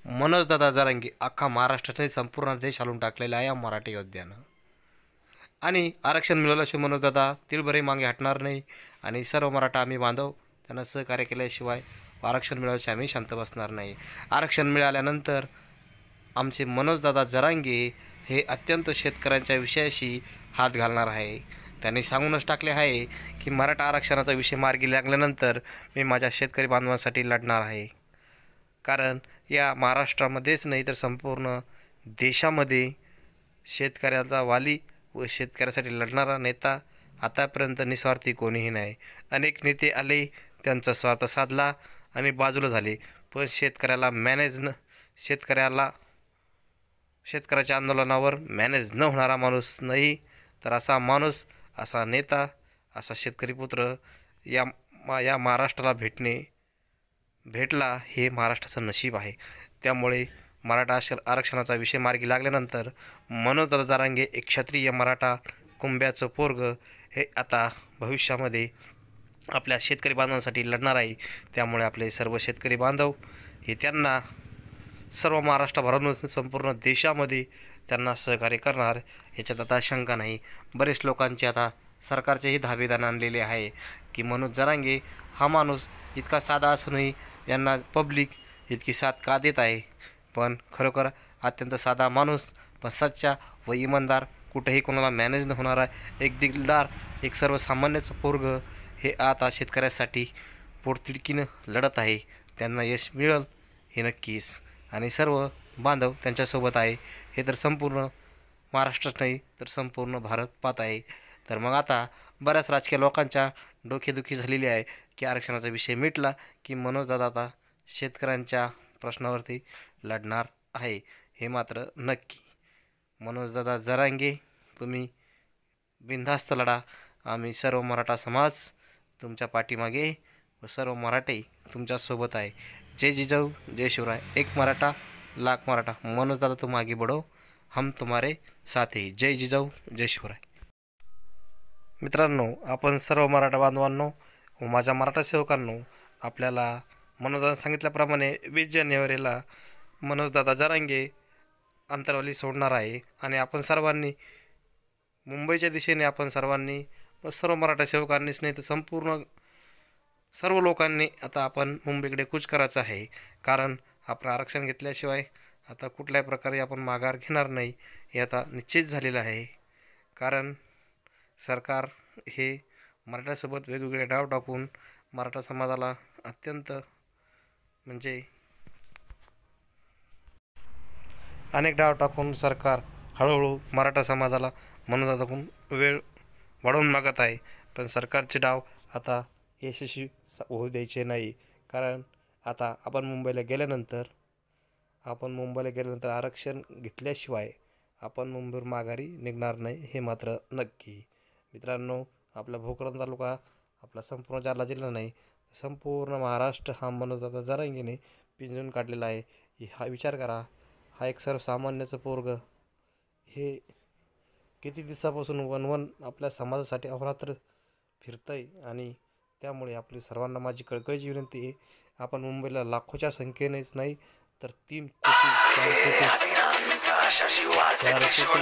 मनोजदादा जरांगे अख्खा महाराष्ट्राने संपूर्ण देश हालून टाकलेला आहे या मराठी योद्ध्यानं. आणि आरक्षण मिळाल्याशिवाय मनोजदादा तिळभरही मागे हटणार नाही. आणि सर्व मराठा आम्ही बांधव त्यांना सहकार्य केल्याशिवाय आरक्षण मिळाल्याशिवाय आम्ही शांत बसणार नाही. आरक्षण मिळाल्यानंतर आमचे मनोजदादा जरांगे हे अत्यंत शेतकऱ्यांच्या विषयाशी हात घालणार आहे. त्यांनी सांगूनच टाकले आहे की मराठा आरक्षणाचा विषय मार्गी लागल्यानंतर मी माझ्या शेतकरी बांधवांसाठी लढणार आहे. कारण या महाराष्ट्रामध्येच नाही तर संपूर्ण देशामध्ये शेतकऱ्याचा वाली व शेतकऱ्यासाठी लढणारा नेता आतापर्यंत निस्वार्थी कोणीही नाही. अनेक नेते आले, त्यांचा स्वार्थ साधला आणि बाजूला झाले, पण शेतकऱ्याच्या आंदोलनावर मॅनेज न होणारा माणूस नाही. तर असा माणूस, असा नेता, असा शेतकरी पुत्र या महाराष्ट्राला भेटला हे महाराष्ट्राचं नशीब आहे. त्यामुळे मराठा आरक्षणाचा विषय मार्गी लागल्यानंतर मनोजदादा जरांगे एक क्षत्रिय मराठा कुंब्याचं पोरग हे आता भविष्यामध्ये आपल्या शेतकरी बांधवांसाठी लढणार आहे. त्यामुळे आपले सर्व शेतकरी बांधव हे त्यांना सर्व महाराष्ट्राभरातून संपूर्ण देशामध्ये त्यांना सहकार्य करणार याच्यात आता शंका नाही. बरेच लोकांचे आता सरकारचेही धाबेदान आणलेले आहे की मनोज जरांगे हा माणूस इतका साधा असूनही यांना पब्लिक इतकी साथ का देत आहे. पण खरोखर अत्यंत साधा माणूस, पण सच्चा व इमानदार, कुठेही कोणाला मॅनेज न होणारा एक दिलदार, एक सर्वसामान्यचं पोरग हे आता शेतकऱ्यासाठी पोटतिडकीनं लढत आहे. त्यांना यश मिळेल हे नक्कीच. आणि सर्व बांधव त्यांच्यासोबत आहे हे तर संपूर्ण महाराष्ट्रात नाही तर संपूर्ण भारत पाहत आहे. तर मग आता बऱ्याच राजकीय लोकांच्या डोकेदुखी झालेली आहे की आरक्षणाचा विषय मिटला की मनोजदादा आता शेतकऱ्यांच्या प्रश्नावरती लढणार आहे. हे मात्र नक्की. मनोजदादा जरांगे तुम्ही बिनधास्त लढा. आम्ही सर्व मराठा समाज तुमच्या पाठीमागे व सर्व मराठी तुमच्यासोबत आहे. जय जिजाऊ, जय शिवराय. एक मराठा लाख मराठा. मनोजदादा तुम आगे बढ़ो, हम तुम्हारे साथ हैं. जय जिजाऊ, जय शिवराय. मित्रांनो, आपण सर्व मराठा बांधवांनो व माझ्या मराठा सेवकांनो, आपल्याला मनोजदादा सांगितल्याप्रमाणे 20 जानेवारीला मनोजदादा जरांगे अंतरवाली सोडणार आहे. आणि आपण सर्वांनी मुंबईच्या दिशेने आपण सर्वांनी व सर्व मराठा सेवकांनीच नाही तर संपूर्ण सर्व लोकांनी आता आपण मुंबईकडे कूच करायचं आहे. कारण आपण आरक्षण घेतल्याशिवाय आता कुठल्याही प्रकारे आपण माघार घेणार नाही हे आता निश्चित झालेलं आहे. कारण सरकार हे मराठ्यासोबत वेगवेगळे डाव टाकून मराठा समाजाला अत्यंत म्हणजे अनेक डाव टाकून सरकार हळूहळू मराठा समाजाला मनोजदादाकडून वेळ वाढवून मागत आहे. पण सरकारचे डाव आता यशस्वी होऊ द्यायचे नाही. कारण आता आपण मुंबईला गेल्यानंतर आरक्षण घेतल्याशिवाय आपण मुंबईवर माघारी निघणार नाही हे मात्र नक्की. मित्रांनो, आपला भोकरदन तालुका, आपला संपूर्ण जालना जिल्हा नाही संपूर्ण महाराष्ट्र हा मनोजदादा जरांगेने पिंजून काढलेला आहे. हा विचार करा, हा एक सर्वसामान्याचं पोरग हे किती दिवसापासून वन आपल्या समाजासाठी अहोरात्र फिरतंय. आणि त्यामुळे आपली सर्वांना माझी कळकळीची विनंती आहे, आपण मुंबईला लाखोच्या संख्येनेच नाही तर 3 कोटी 4 कोटी